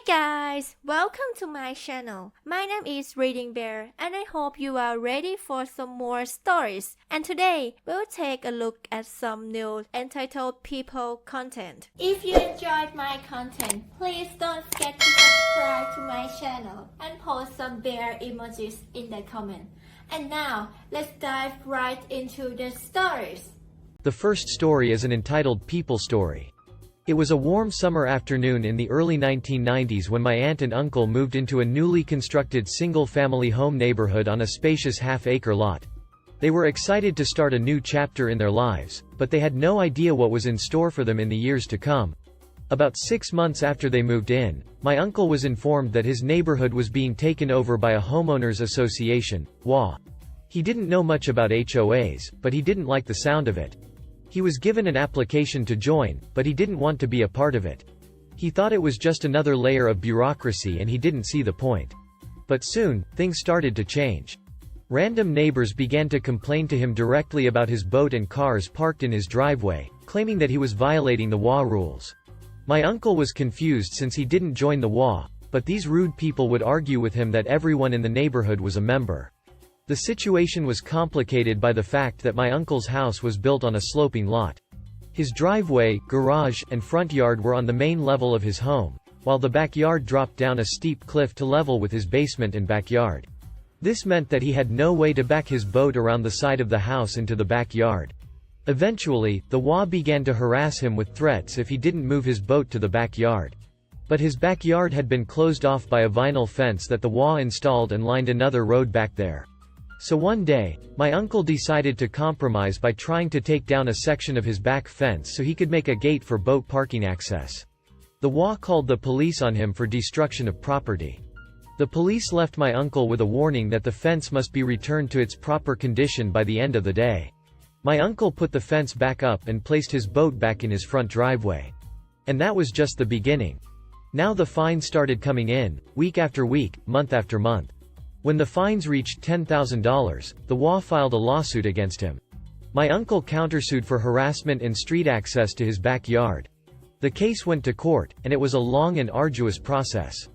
guys, welcome to my channel. My name is ReadingBear and I hope you are ready for some more stories. And today, we'll take a look at some new entitled people content. If you enjoyed my content, please don't forget to subscribe to my channel and post some bear emojis in the comment. And now, let's dive right into the stories. The first story is an entitled people story. It was a warm summer afternoon in the early 1990s when my aunt and uncle moved into a newly constructed single-family home neighborhood on a spacious half-acre lot. They were excited to start a new chapter in their lives, but they had no idea what was in store for them in the years to come. About 6 months after they moved in, my uncle was informed that his neighborhood was being taken over by a homeowners association, HOA. He didn't know much about HOAs, but he didn't like the sound of it. He was given an application to join, but he didn't want to be a part of it. He thought it was just another layer of bureaucracy and he didn't see the point. But soon, things started to change. Random neighbors began to complain to him directly about his boat and cars parked in his driveway, claiming that he was violating the HOA rules. My uncle was confused since he didn't join the HOA, but these rude people would argue with him that everyone in the neighborhood was a member. The situation was complicated by the fact that my uncle's house was built on a sloping lot. His driveway, garage, and front yard were on the main level of his home, while the backyard dropped down a steep cliff to level with his basement and backyard. This meant that he had no way to back his boat around the side of the house into the backyard. Eventually, the HOA began to harass him with threats if he didn't move his boat to the backyard. But his backyard had been closed off by a vinyl fence that the HOA installed and lined another road back there. So one day, my uncle decided to compromise by trying to take down a section of his back fence so he could make a gate for boat parking access. The HOA called the police on him for destruction of property. The police left my uncle with a warning that the fence must be returned to its proper condition by the end of the day. My uncle put the fence back up and placed his boat back in his front driveway. And that was just the beginning. Now the fines started coming in, week after week, month after month. When the fines reached $10,000, the HOA filed a lawsuit against him. My uncle countersued for harassment and street access to his backyard. The case went to court, and it was a long and arduous process.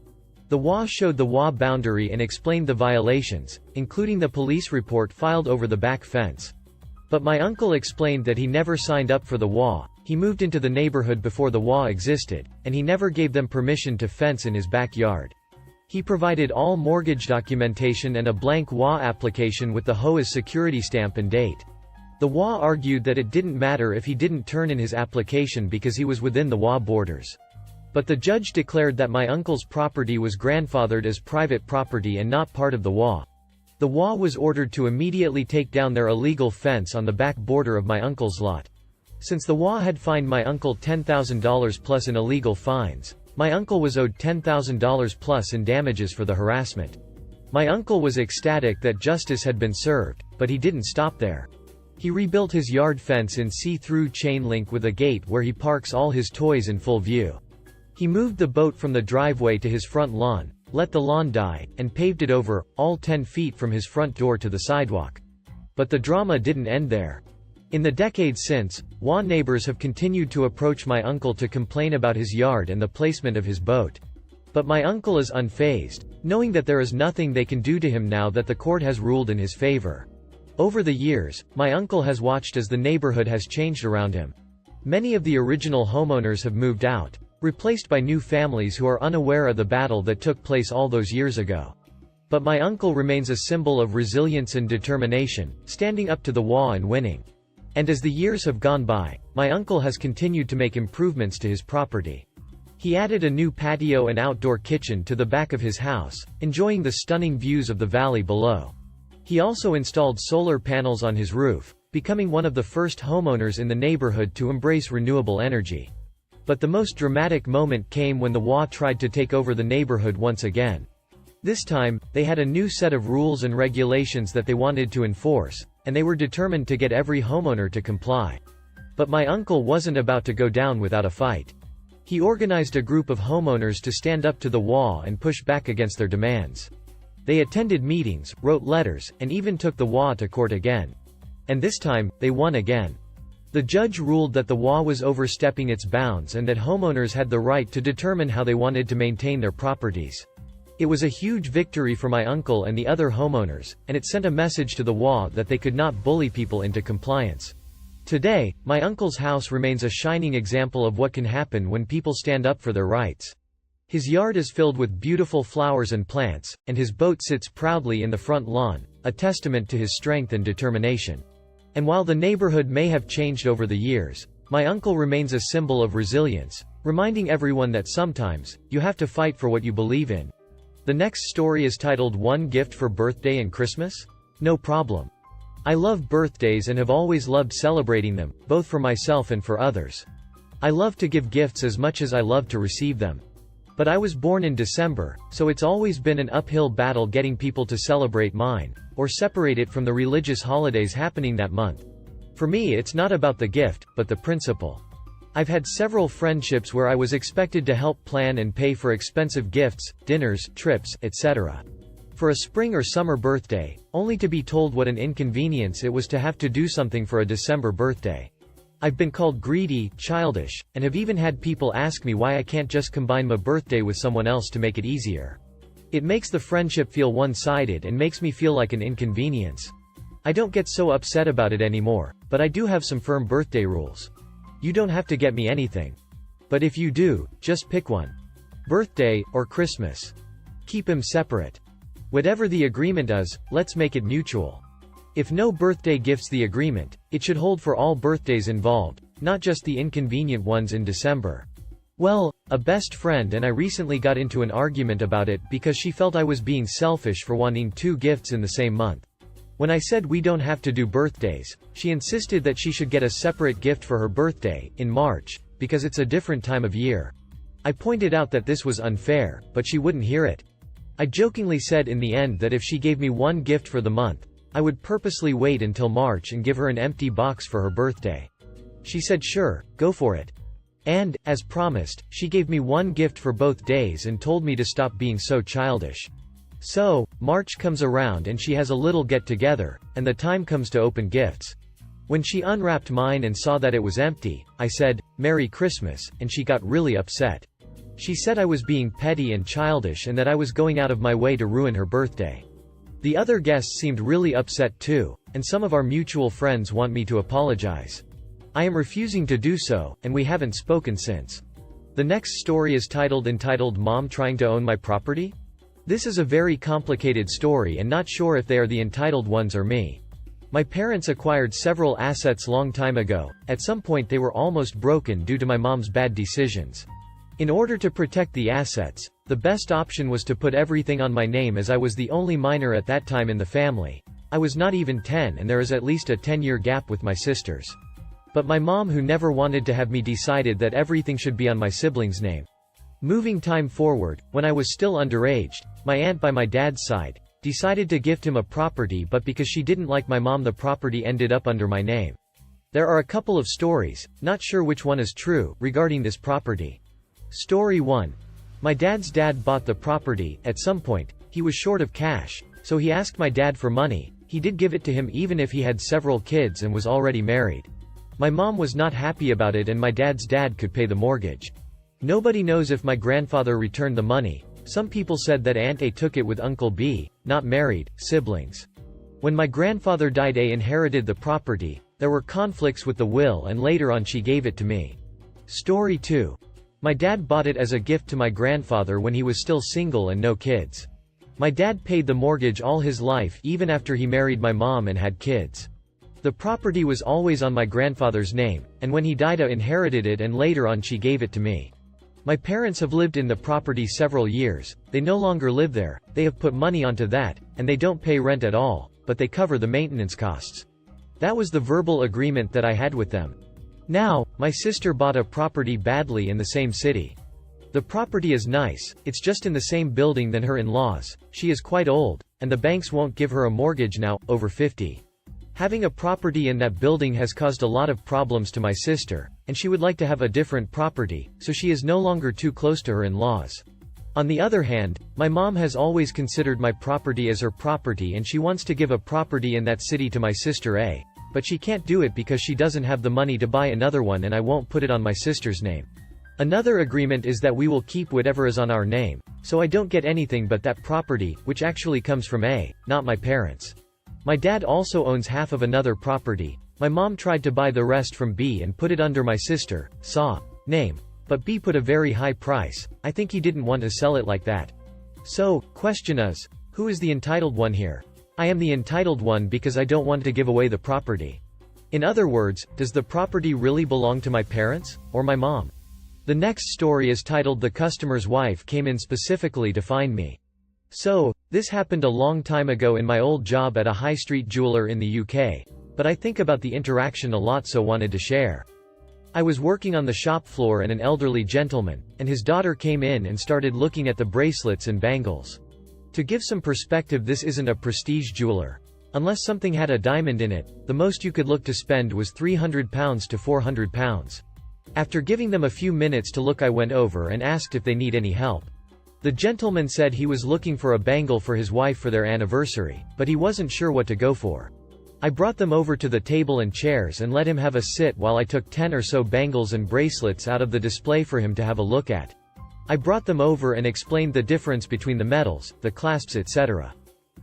The HOA showed the HOA boundary and explained the violations, including the police report filed over the back fence. But my uncle explained that he never signed up for the HOA, he moved into the neighborhood before the HOA existed, and he never gave them permission to fence in his backyard. He provided all mortgage documentation and a blank HOA application with the HOA's security stamp and date. The HOA argued that it didn't matter if he didn't turn in his application because he was within the HOA borders. But the judge declared that my uncle's property was grandfathered as private property and not part of the HOA. The HOA was ordered to immediately take down their illegal fence on the back border of my uncle's lot. Since the HOA had fined my uncle $10,000 plus in illegal fines, my uncle was owed $10,000 plus in damages for the harassment. My uncle was ecstatic that justice had been served, but he didn't stop there. He rebuilt his yard fence in see-through chain link with a gate where he parks all his toys in full view. He moved the boat from the driveway to his front lawn, let the lawn die, and paved it over, all 10 feet from his front door to the sidewalk. But the drama didn't end there. In the decades since, HOA neighbors have continued to approach my uncle to complain about his yard and the placement of his boat. But my uncle is unfazed, knowing that there is nothing they can do to him now that the court has ruled in his favor. Over the years, my uncle has watched as the neighborhood has changed around him. Many of the original homeowners have moved out, replaced by new families who are unaware of the battle that took place all those years ago. But my uncle remains a symbol of resilience and determination, standing up to the HOA and winning. And as the years have gone by, my uncle has continued to make improvements to his property. He added a new patio and outdoor kitchen to the back of his house, enjoying the stunning views of the valley below. He also installed solar panels on his roof, becoming one of the first homeowners in the neighborhood to embrace renewable energy. But the most dramatic moment came when the HOA tried to take over the neighborhood once again. This time, they had a new set of rules and regulations that they wanted to enforce, and they were determined to get every homeowner to comply. But my uncle wasn't about to go down without a fight. He organized a group of homeowners to stand up to the HOA and push back against their demands. They attended meetings, wrote letters, and even took the HOA to court again. And this time, they won again. The judge ruled that the HOA was overstepping its bounds and that homeowners had the right to determine how they wanted to maintain their properties. It was a huge victory for my uncle and the other homeowners, and it sent a message to the HOA that they could not bully people into compliance. Today, my uncle's house remains a shining example of what can happen when people stand up for their rights. His yard is filled with beautiful flowers and plants, and his boat sits proudly in the front lawn, a testament to his strength and determination. And while the neighborhood may have changed over the years, my uncle remains a symbol of resilience, reminding everyone that sometimes, you have to fight for what you believe in. The next story is titled One Gift for Birthday and Christmas? No problem. I love birthdays and have always loved celebrating them, both for myself and for others. I love to give gifts as much as I love to receive them. But I was born in December, so it's always been an uphill battle getting people to celebrate mine, or separate it from the religious holidays happening that month. For me, it's not about the gift, but the principle. I've had several friendships where I was expected to help plan and pay for expensive gifts, dinners, trips, etc. For a spring or summer birthday, only to be told what an inconvenience it was to have to do something for a December birthday. I've been called greedy, childish, and have even had people ask me why I can't just combine my birthday with someone else to make it easier. It makes the friendship feel one-sided and makes me feel like an inconvenience. I don't get so upset about it anymore, but I do have some firm birthday rules. You don't have to get me anything. But if you do, just pick one. Birthday, or Christmas. Keep them separate. Whatever the agreement is, let's make it mutual. If no birthday gifts the agreement, it should hold for all birthdays involved, not just the inconvenient ones in December. Well, a best friend and I recently got into an argument about it because she felt I was being selfish for wanting 2 gifts in the same month. When I said we don't have to do birthdays, she insisted that she should get a separate gift for her birthday, in March, because it's a different time of year. I pointed out that this was unfair, but she wouldn't hear it. I jokingly said in the end that if she gave me 1 gift for the month, I would purposely wait until March and give her an empty box for her birthday. She said sure, go for it. And, as promised, she gave me 1 gift for both days and told me to stop being so childish. So, March comes around and she has a little get-together, and the time comes to open gifts. When she unwrapped mine and saw that it was empty, I said, "Merry Christmas," and she got really upset. She said I was being petty and childish and that I was going out of my way to ruin her birthday. The other guests seemed really upset too, and some of our mutual friends want me to apologize. I am refusing to do so, and we haven't spoken since. The next story is entitled Mom Trying to Own My Property? This is a very complicated story and not sure if they are the entitled ones or me. My parents acquired several assets long time ago. At some point they were almost broken due to my mom's bad decisions. In order to protect the assets, the best option was to put everything on my name as I was the only minor at that time in the family. I was not even 10 and there is at least a 10-year gap with my sisters. But my mom, who never wanted to have me, decided that everything should be on my siblings' name. Moving time forward, when I was still underage, my aunt by my dad's side decided to gift him a property, but because she didn't like my mom, the property ended up under my name. There are a couple of stories, not sure which one is true, regarding this property. Story 1. My dad's dad bought the property. At some point, he was short of cash, so he asked my dad for money. He did give it to him even if he had several kids and was already married. My mom was not happy about it and my dad's dad could pay the mortgage. Nobody knows if my grandfather returned the money. Some people said that Aunt A took it with Uncle B, not married, siblings. When my grandfather died, A inherited the property. There were conflicts with the will and later on she gave it to me. Story 2. My dad bought it as a gift to my grandfather when he was still single and no kids. My dad paid the mortgage all his life, even after he married my mom and had kids. The property was always on my grandfather's name, and when he died, I inherited it and later on she gave it to me. My parents have lived in the property several years. They no longer live there. They have put money onto that, and they don't pay rent at all, but they cover the maintenance costs. That was the verbal agreement that I had with them. Now, my sister bought a property badly in the same city. The property is nice, it's just in the same building than her in-laws. She is quite old, and the banks won't give her a mortgage now, over 50. Having a property in that building has caused a lot of problems to my sister, and she would like to have a different property, so she is no longer too close to her in-laws. On the other hand, my mom has always considered my property as her property and she wants to give a property in that city to my sister A. but she can't do it because she doesn't have the money to buy another one and I won't put it on my sister's name. Another agreement is that we will keep whatever is on our name, so I don't get anything but that property, which actually comes from A, not my parents. My dad also owns half of another property. My mom tried to buy the rest from B and put it under my sister, Sa's name. But B put a very high price. I think he didn't want to sell it like that. So, question is, who is the entitled one here? I am the entitled one because I don't want to give away the property. In other words, does the property really belong to my parents, or my mom? The next story is titled "The Customer's Wife Came in Specifically to Find Me." So, this happened a long time ago in my old job at a high street jeweler in the UK, but I think about the interaction a lot so wanted to share. I was working on the shop floor and an elderly gentleman, and his daughter came in and started looking at the bracelets and bangles. To give some perspective, this isn't a prestige jeweler. Unless something had a diamond in it, the most you could look to spend was £300 to £400. After giving them a few minutes to look, I went over and asked if they need any help. The gentleman said he was looking for a bangle for his wife for their anniversary, but he wasn't sure what to go for. I brought them over to the table and chairs and let him have a sit while I took 10 or so bangles and bracelets out of the display for him to have a look at. I brought them over and explained the difference between the metals, the clasps, etc.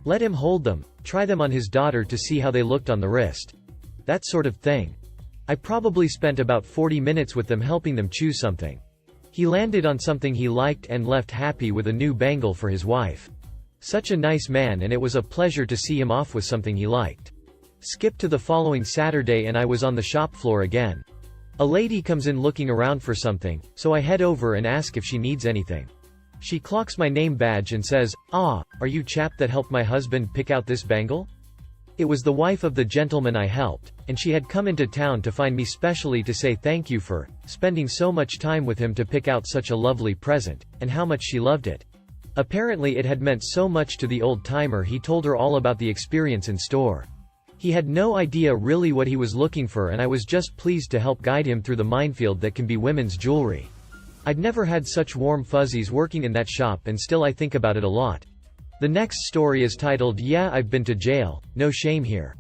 Let him hold them, try them on his daughter to see how they looked on the wrist. That sort of thing. I probably spent about 40 minutes with them helping them choose something. He landed on something he liked and left happy with a new bangle for his wife. Such a nice man, and it was a pleasure to see him off with something he liked. Skip to the following Saturday and I was on the shop floor again. A lady comes in looking around for something, so I head over and ask if she needs anything. She clocks my name badge and says, "Ah, are you chap that helped my husband pick out this bangle?" It was the wife of the gentleman I helped, and she had come into town to find me specially to say thank you for spending so much time with him to pick out such a lovely present, and how much she loved it. Apparently it had meant so much to the old-timer. He told her all about the experience in store. He had no idea really what he was looking for, and I was just pleased to help guide him through the minefield that can be women's jewelry. I'd never had such warm fuzzies working in that shop, and still I think about it a lot. The next story is titled "Yeah, I've been to jail, no shame here."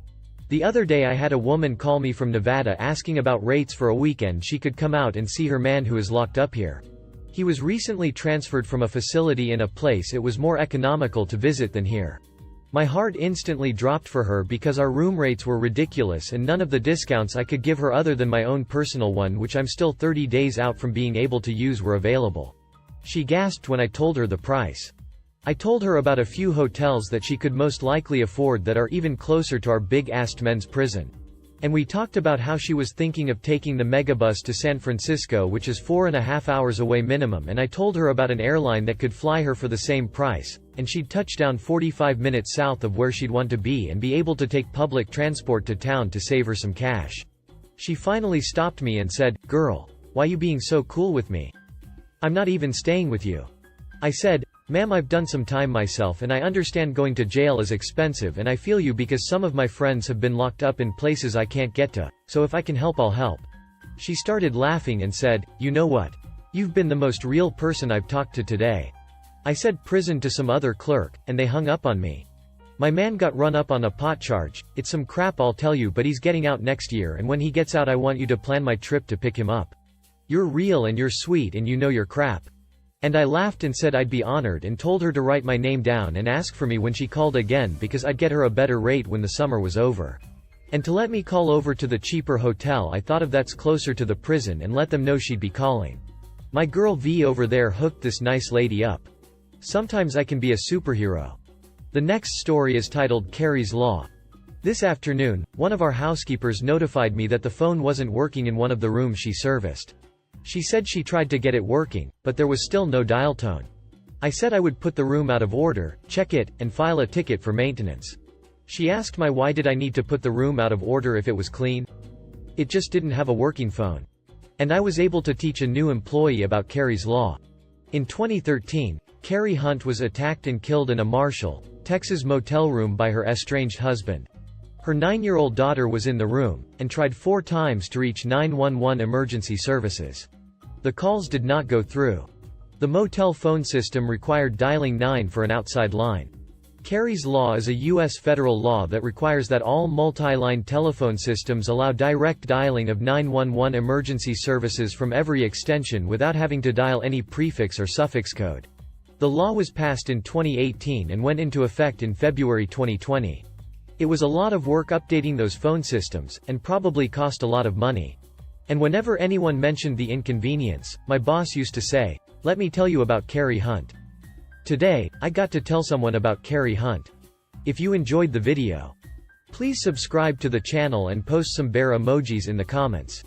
The other day I had a woman call me from Nevada asking about rates for a weekend she could come out and see her man who is locked up here. He was recently transferred from a facility in a place it was more economical to visit than here. My heart instantly dropped for her because our room rates were ridiculous and none of the discounts I could give her other than my own personal one, which I'm still 30 days out from being able to use, were available. She gasped when I told her the price. I told her about a few hotels that she could most likely afford that are even closer to our big-assed men's prison. And we talked about how she was thinking of taking the megabus to San Francisco, which is 4.5 hours away minimum, and I told her about an airline that could fly her for the same price, and she'd touch down 45 minutes south of where she'd want to be and be able to take public transport to town to save her some cash. She finally stopped me and said, "Girl, why you being so cool with me? I'm not even staying with you." I said, "Ma'am, I've done some time myself and I understand going to jail is expensive, and I feel you because some of my friends have been locked up in places I can't get to, so if I can help I'll help." She started laughing and said, "You know what? You've been the most real person I've talked to today." I said prison to some other clerk, and they hung up on me. My man got run up on a pot charge. It's some crap, I'll tell you, but he's getting out next year, and when he gets out I want you to plan my trip to pick him up. You're real and you're sweet and you know your crap. And I laughed and said I'd be honored and told her to write my name down and ask for me when she called again because I'd get her a better rate when the summer was over. And to let me call over to the cheaper hotel I thought of that's closer to the prison and let them know she'd be calling. My girl V over there hooked this nice lady up. Sometimes I can be a superhero. The next story is titled "Kerrys Law." This afternoon, one of our housekeepers notified me that the phone wasn't working in one of the rooms she serviced. She said she tried to get it working, but there was still no dial tone. I said I would put the room out of order, check it, and file a ticket for maintenance. She asked me why did I need to put the room out of order if it was clean? It just didn't have a working phone. And I was able to teach a new employee about Kerrys Law. In 2013, Kerry Hunt was attacked and killed in a Marshall, Texas motel room by her estranged husband. Her 9-year-old daughter was in the room, and tried 4 times to reach 911 emergency services. The calls did not go through. The motel phone system required dialing 9 for an outside line. Kerrys Law is a U.S. federal law that requires that all multi-line telephone systems allow direct dialing of 911 emergency services from every extension without having to dial any prefix or suffix code. The law was passed in 2018 and went into effect in February 2020. It was a lot of work updating those phone systems, and probably cost a lot of money. And whenever anyone mentioned the inconvenience, my boss used to say, "Let me tell you about Kerry Hunt." Today, I got to tell someone about Kerry Hunt. If you enjoyed the video, please subscribe to the channel and post some bear emojis in the comments.